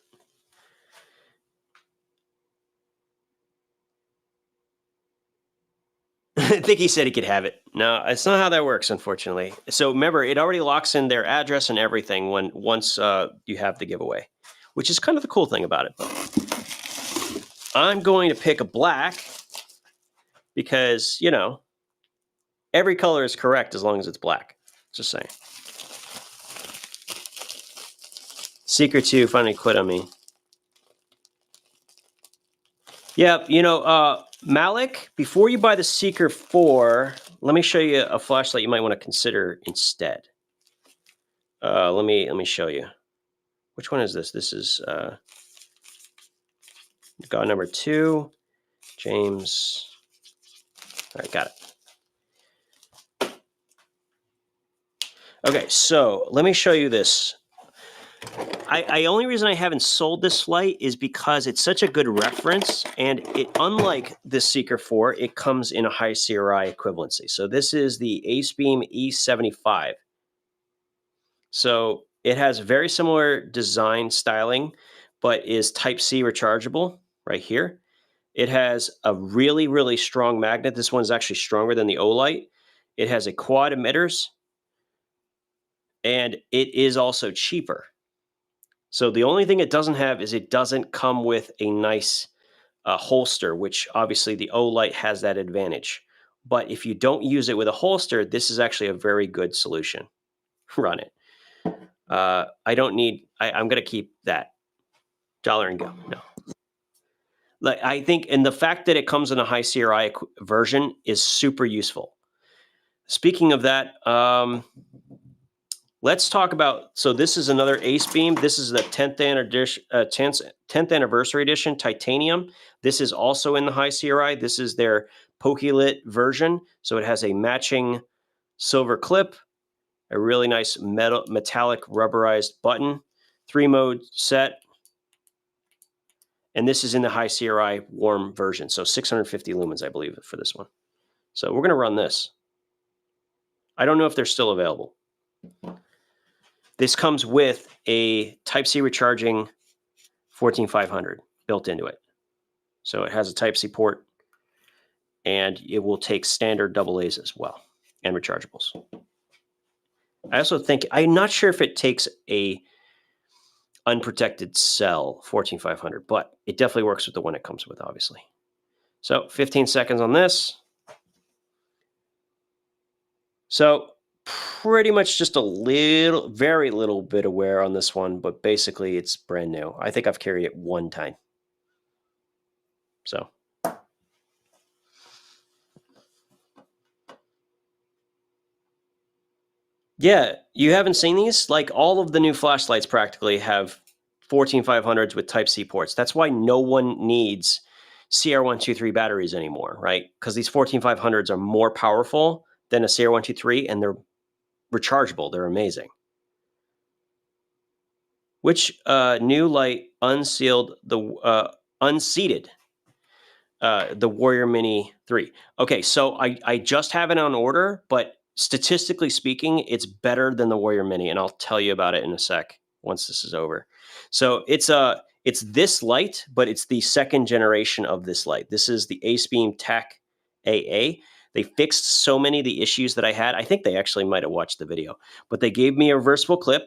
I think he said he could have it. No, it's not how that works, unfortunately. So remember, it already locks in their address and everything once you have the giveaway, which is kind of the cool thing about it. I'm going to pick a black because, you know, every color is correct as long as it's black. Just saying. Seeker 2 finally quit on me. Yeah, you know, Malik, before you buy the Seeker 4, let me show you a flashlight you might want to consider instead. Let me show you. Which one is this? This is God number 2, James. All right, got it. Okay, so let me show you this. I only reason I haven't sold this light is because it's such a good reference, and it, unlike the Seeker 4, it comes in a high CRI equivalency. So this is the AceBeam E75. So it has very similar design styling, but is Type-C rechargeable right here. It has a really, really strong magnet. This one is actually stronger than the Olight. It has a quad emitters, and it is also cheaper. So the only thing it doesn't have is it doesn't come with a nice holster, which obviously the Olight has that advantage. But if you don't use it with a holster, this is actually a very good solution. Run it. I don't need, I'm going to keep that. Dollar and go. No. Like, I think, and the fact that it comes in a high CRI version is super useful. Speaking of that, let's talk about, so this is another AceBeam. This is the 10th anniversary edition, titanium. This is also in the high CRI. This is their PokeLit version. So it has a matching silver clip, a really nice metallic rubberized button, 3-mode set. And this is in the high CRI warm version. So 650 lumens, I believe, for this one. So we're going to run this. I don't know if they're still available. This comes with a Type-C recharging 14500 built into it. So it has a Type-C port, and it will take standard AA's as well, and rechargeables. I also think, I'm not sure if it takes a unprotected cell 14500, but it definitely works with the one it comes with, obviously. So 15 seconds on this. So pretty much just a little, very little bit of wear on this one, but basically it's brand new. I think I've carried it one time. So. Yeah, you haven't seen these? Like, all of the new flashlights practically have 14500s with Type-C ports. That's why no one needs CR123 batteries anymore, right? Because these 14500s are more powerful than a CR123, and they're rechargeable. They're amazing. Which new light unseated the Warrior Mini 3? Okay, so I just have it on order, but statistically speaking, it's better than the Warrior Mini, and I'll tell you about it in a sec once this is over. So it's this light, but it's the second generation of this light. This is the AceBeam Tech AA. They fixed so many of the issues that I had. I think they actually might have watched the video, but they gave me a reversible clip.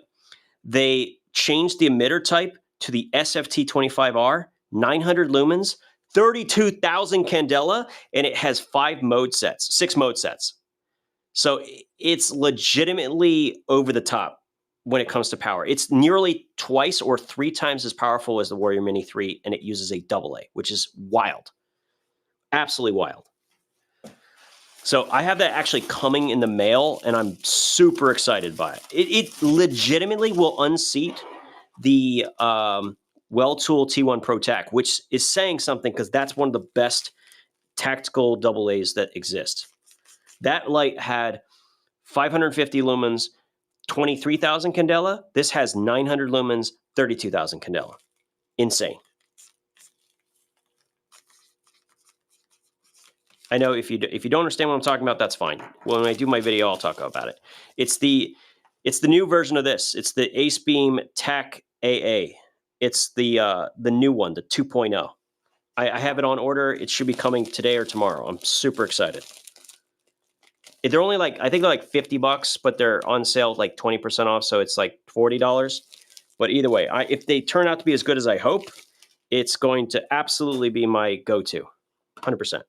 They changed the emitter type to the SFT25R, 900 lumens, 32,000 candela, and it has 6 mode sets. So it's legitimately over the top when it comes to power. It's nearly twice or 3 times as powerful as the Warrior Mini 3, and it uses a AA, which is wild. Absolutely wild. So I have that actually coming in the mail, and I'm super excited by it. It legitimately will unseat the Well-Tool T1 Pro Tac, which is saying something because that's one of the best tactical AA's that exist. That light had 550 lumens, 23,000 candela. This has 900 lumens, 32,000 candela. Insane. I know if you don't understand what I'm talking about, that's fine. When I do my video, I'll talk about it. It's the new version of this. It's the AceBeam Tac AA. It's the new one, the 2.0. I have it on order. It should be coming today or tomorrow. I'm super excited. They're only like, I think they're like $50, but they're on sale like 20% off, so it's like $40. But either way, if they turn out to be as good as I hope, it's going to absolutely be my go-to, 100%.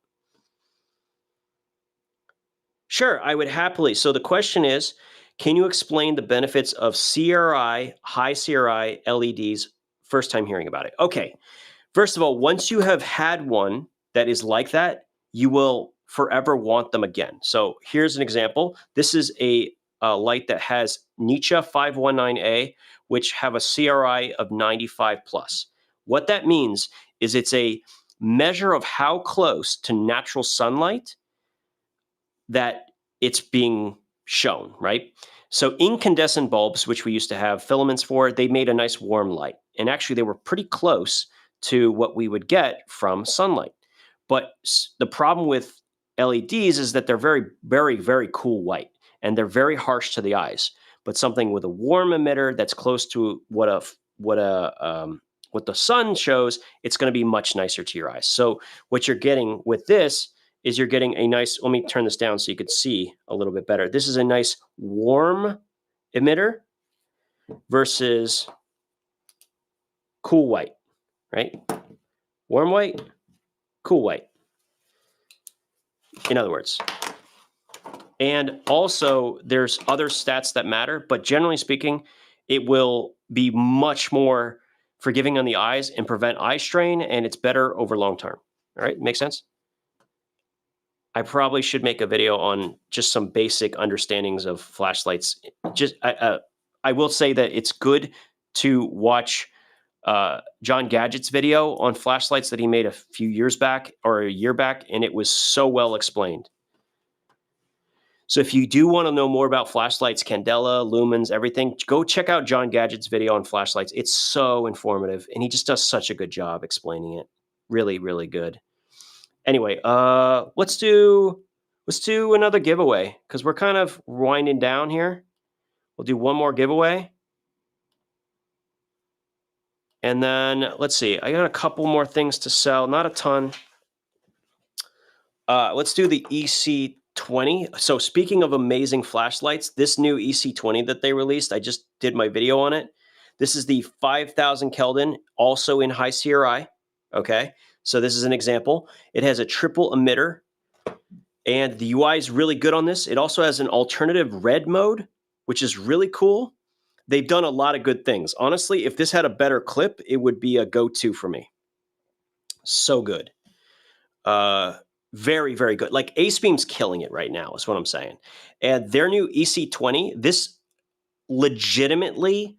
Sure, I would happily. So the question is, can you explain the benefits of CRI, high CRI LEDs? First time hearing about it. Okay, first of all, once you have had one that is like that, you will forever want them again. So here's an example. This is a light that has Nietzsche 519A, which have a CRI of 95 plus. What that means is it's a measure of how close to natural sunlight that it's being shown, right? So incandescent bulbs, which we used to have filaments for, they made a nice warm light. And actually they were pretty close to what we would get from sunlight. But the problem with LEDs is that they're very, very, very cool white, and they're very harsh to the eyes. But something with a warm emitter that's close to what the sun shows, it's going to be much nicer to your eyes. So what you're getting with this is you're getting a nice, let me turn this down so you could see a little bit better. This is a nice warm emitter versus cool white, right? Warm white, cool white, in other words. And also there's other stats that matter, but generally speaking, it will be much more forgiving on the eyes and prevent eye strain, and it's better over long term. All right, make sense? I probably should make a video on just some basic understandings of flashlights. Just I will say that it's good to watch John Gadget's video on flashlights that he made a few years back or a year back, and it was so well explained. So if you do want to know more about flashlights, candela, lumens, everything, go check out John Gadget's video on flashlights. It's so informative, and he just does such a good job explaining it. Really, really good. Anyway, let's do another giveaway because we're kind of winding down here. We'll do one more giveaway. And then let's see, I got a couple more things to sell, not a ton. Let's do the EC20. So speaking of amazing flashlights, this new EC20 that they released, I just did my video on it. This is the 5000 Kelvin, also in high CRI. Okay. So this is an example. It has a triple emitter, and the UI is really good on this. It also has an alternative red mode, which is really cool. They've done a lot of good things. Honestly, if this had a better clip, it would be a go-to for me. So good. Very, very good. Like AceBeam's killing it right now is what I'm saying. And their new EC20, this legitimately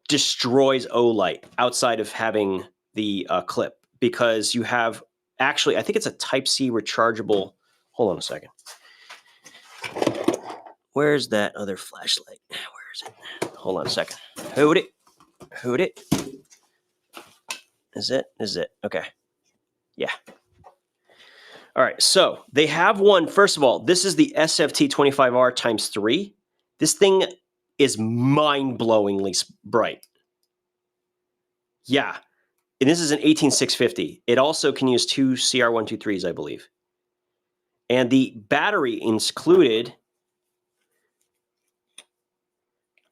destroys O-Light outside of having the clip. Because you have actually, I think it's a Type-C rechargeable. Hold on a second. Where's that other flashlight? Where is it? Hold on a second. Hoot it. Hoot it. Is it? Is it? Okay. Yeah. All right. So they have one. First of all, this is the SFT25R times 3. This thing is mind-blowingly bright. Yeah. And this is an 18650. It also can use 2 CR123s, I believe. And the battery included,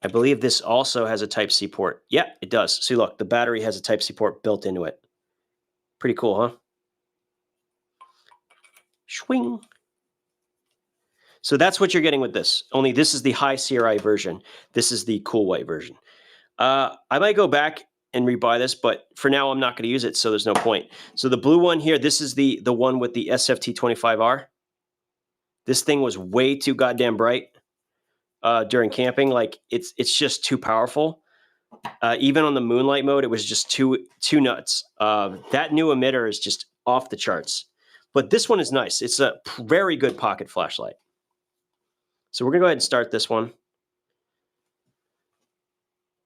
I believe this also has a Type-C port. Yeah, it does. See, look, the battery has a Type-C port built into it. Pretty cool, huh? Swing. So that's what you're getting with this. Only this is the high CRI version. This is the cool white version. I might go back and rebuy this, but for now I'm not going to use it, so there's no point. So the blue one here, this is the one with the SFT25R. This thing was way too goddamn bright during camping. Like it's just too powerful. Even on the moonlight mode, it was just too nuts. That new emitter is just off the charts. But this one is nice. It's a very good pocket flashlight. So we're gonna go ahead and start this one.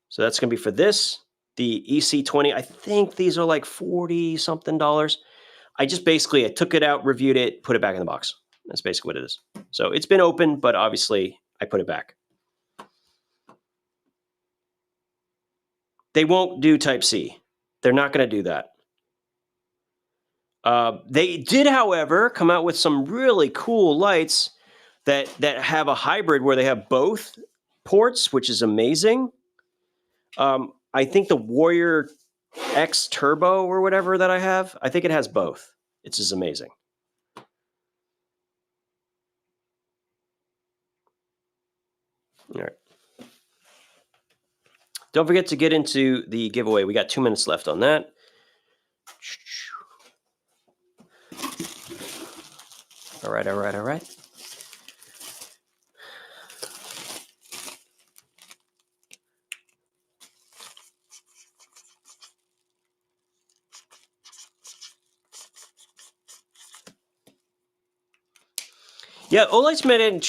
So that's gonna be for this, the EC20. I think these are like $40-something. I took it out, reviewed it, put it back in the box. That's basically what it is. So it's been open, but obviously I put it back. They won't do Type-C. They're not going to do that. They did, however, come out with some really cool lights that have a hybrid where they have both ports, which is amazing. I think the Warrior X Turbo or whatever that I have, I think it has both. It's just amazing. All right. Don't forget to get into the giveaway. We got 2 minutes left on that. All right. Yeah, Olight's mandated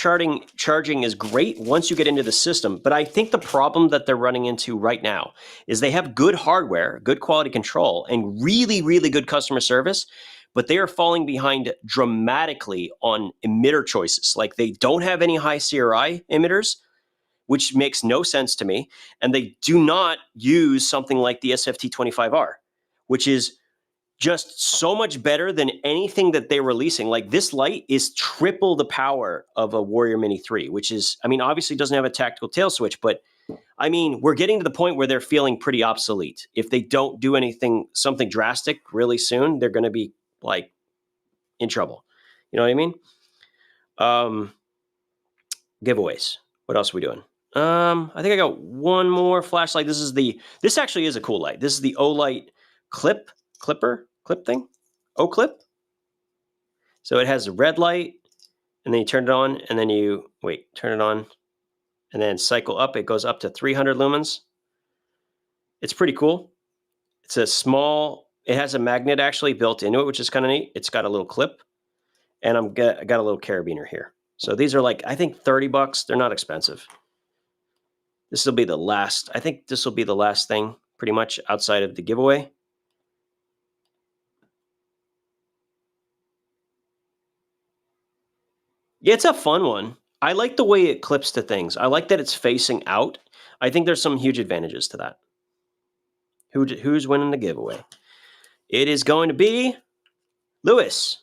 charging is great once you get into the system, but I think the problem that they're running into right now is they have good hardware, good quality control, and really, really good customer service, but they are falling behind dramatically on emitter choices. Like they don't have any high CRI emitters, which makes no sense to me, and they do not use something like the SFT25R, which is just so much better than anything that they're releasing. Like this light is triple the power of a Warrior Mini 3, which is, I mean, obviously doesn't have a tactical tail switch, but I mean, we're getting to the point where they're feeling pretty obsolete. If they don't do something drastic really soon, they're going to be like in trouble. You know what I mean? Giveaways. What else are we doing? I think I got one more flashlight. This actually is a cool light. This is the Olight clip thing. O-clip. So it has a red light, and then you turn it on, and then turn it on, and then cycle up. It goes up to 300 lumens. It's pretty cool. It's it has a magnet actually built into it, which is kind of neat. It's got a little clip, and I got a little carabiner here. So these are like, I think $30. They're not expensive. I think this will be the last thing pretty much outside of the giveaway. Yeah, it's a fun one. I like the way it clips to things. I like that it's facing out. I think there's some huge advantages to that. Who's winning the giveaway? It is going to be Lewis.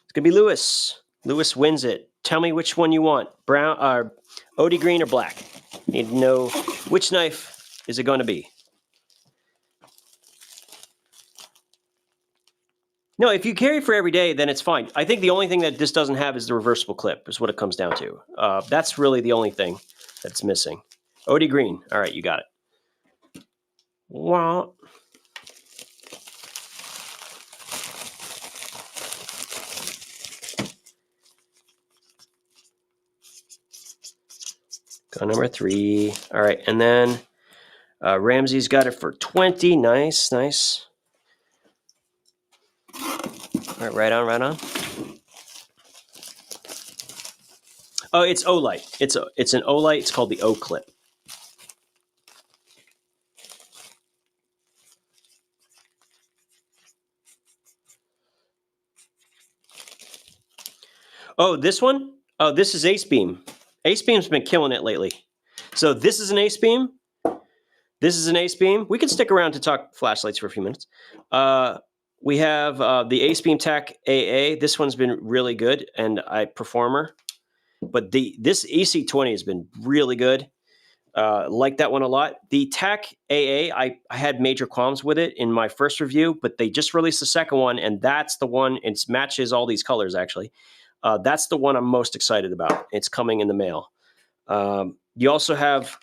It's going to be Lewis. Lewis wins it. Tell me which one you want. Brown, OD green or black. Need to know which knife is it going to be. No, if you carry for every day, then it's fine. I think the only thing that this doesn't have is the reversible clip, is what it comes down to. That's really the only thing that's missing. OD green. All right, you got it. Wow. Gun number 3. All right, and then Ramsey's got it for 20. Nice. All right, right on. Oh, it's Olight. It's an Olight. It's called the O-clip. Oh, this one? Oh, this is Ace Beam. Ace Beam's been killing it lately. So this is an Ace Beam. This is an Ace Beam. We can stick around to talk flashlights for a few minutes. We have the Ace Beam Tac AA. This one's been really good and performer. But this EC20 has been really good. Like that one a lot. The Tac AA, I had major qualms with it in my first review, but they just released the second one, and that's the one. It matches all these colors, actually. That's the one I'm most excited about. It's coming in the mail. You also have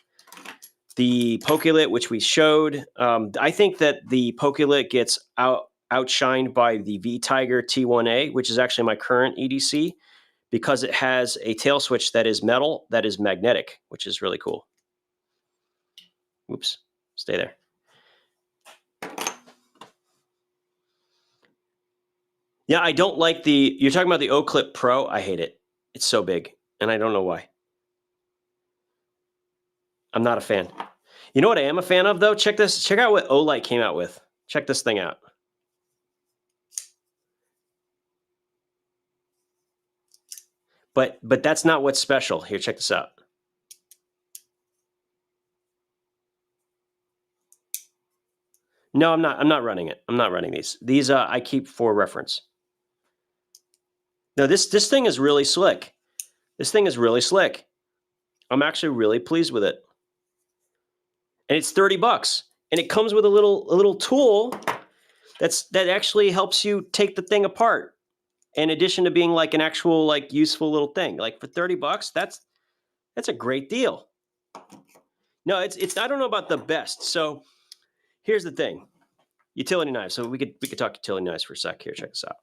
the Pokelit, which we showed. I think that the Pokelit gets outshined by the V-Tiger T1A, which is actually my current EDC, because it has a tail switch that is metal, that is magnetic, which is really cool. Oops, stay there. Yeah, I don't like you're talking about the O-Clip Pro. I hate it. It's so big, and I don't know why. I'm not a fan. You know what I am a fan of, though? Check this. Check out what Olight came out with. Check this thing out. But that's not what's special. Here, check this out. No, I'm not running it. I'm not running these. These I keep for reference. No, this thing is really slick. This thing is really slick. I'm actually really pleased with it. And it's $30. And it comes with a little tool that actually helps you take the thing apart. In addition to being like an actual like useful little thing. Like for $30, that's a great deal. No, it's I don't know about the best. So here's the thing. Utility knives. So we could talk utility knives for a sec here. Check this out.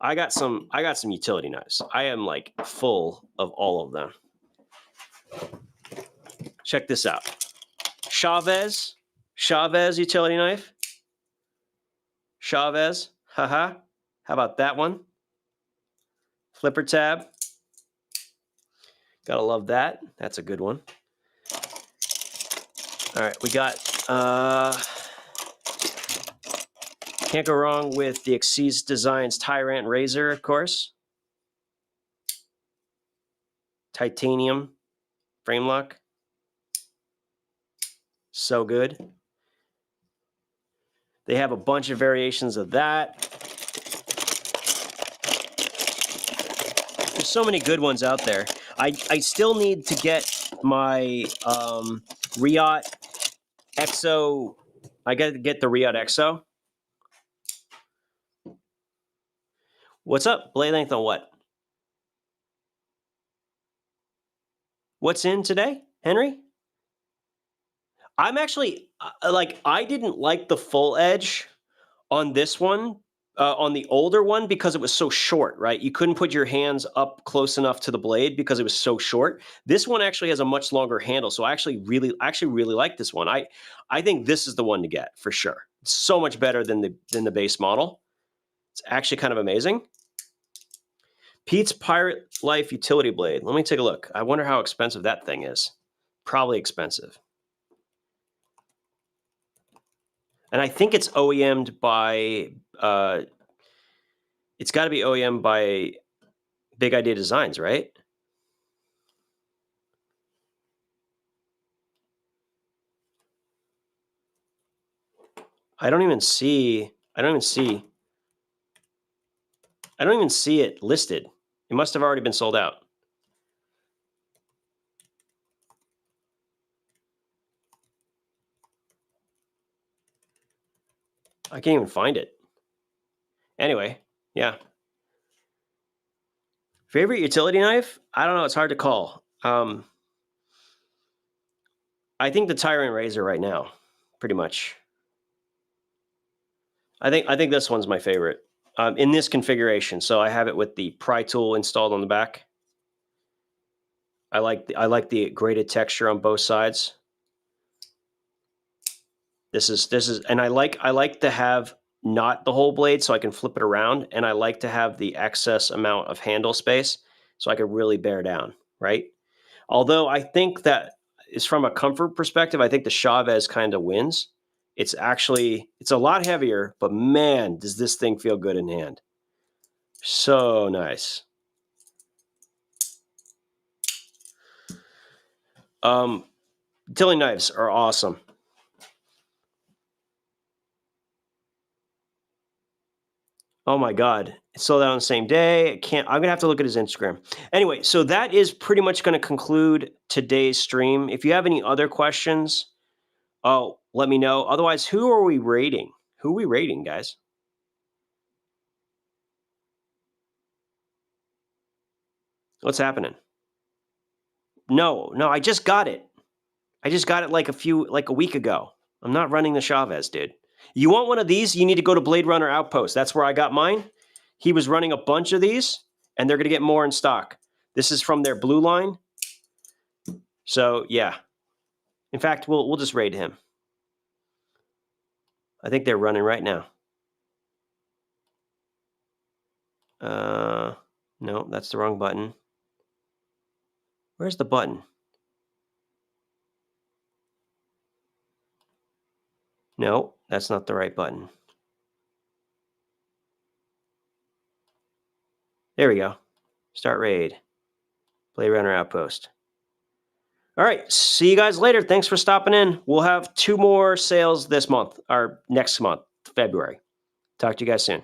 I got some utility knives. I am like full of all of them. Check this out. Chavez utility knife. Chavez. Haha. How about that one? Flipper tab. Gotta love that. That's a good one. All right, we got can't go wrong with the Exceeds Designs Tyrant Razor, of course. Titanium frame lock. So good. They have a bunch of variations of that. There's so many good ones out there. I still need to get my Riot Exo. I got to get the Riot Exo. What's up? Blade length on what? What's in today, Henry? I'm actually like, I didn't like the full edge on this one, on the older one, because it was so short, right? You couldn't put your hands up close enough to the blade because it was so short. This one actually has a much longer handle, so I actually really like this one. I think this is the one to get for sure. It's so much better than the base model. It's actually kind of amazing. Pete's Pirate Life Utility Blade. Let me take a look. I wonder how expensive that thing is. Probably expensive. And I think it's OEM'd by, it's got to be OEM'd by Big Idea Designs, right? I don't even see it listed. It must have already been sold out. I can't even find it. Anyway, yeah. Favorite utility knife? I don't know. It's hard to call. I think the Tyrant Razor right now, pretty much. I think this one's my favorite in this configuration. So I have it with the pry tool installed on the back. I like the graded texture on both sides. This is, and I like to have not the whole blade so I can flip it around, and I like to have the excess amount of handle space so I can really bear down, right? Although I think that is from a comfort perspective, I think the Chavez kind of wins. It's a lot heavier, but man, does this thing feel good in hand. So nice. Utility knives are awesome. Oh my God. It sold out on the same day. I'm going to have to look at his Instagram. Anyway, so that is pretty much going to conclude today's stream. If you have any other questions, let me know. Otherwise, who are we rating? Who are we rating, guys? What's happening? No, I just got it. I just got it like a week ago. I'm not running the Chavez, dude. You want one of these, you need to go to Blade Runner Outpost. That's where I got mine. He was running a bunch of these, and they're going to get more in stock. This is from their blue line. So, yeah. In fact, we'll just raid him. I think they're running right now. No, that's the wrong button. Where's the button? No, that's not the right button. There we go. Start raid. Blade Runner Outpost. All right. See you guys later. Thanks for stopping in. We'll have 2 more sales this month, or next month, February. Talk to you guys soon.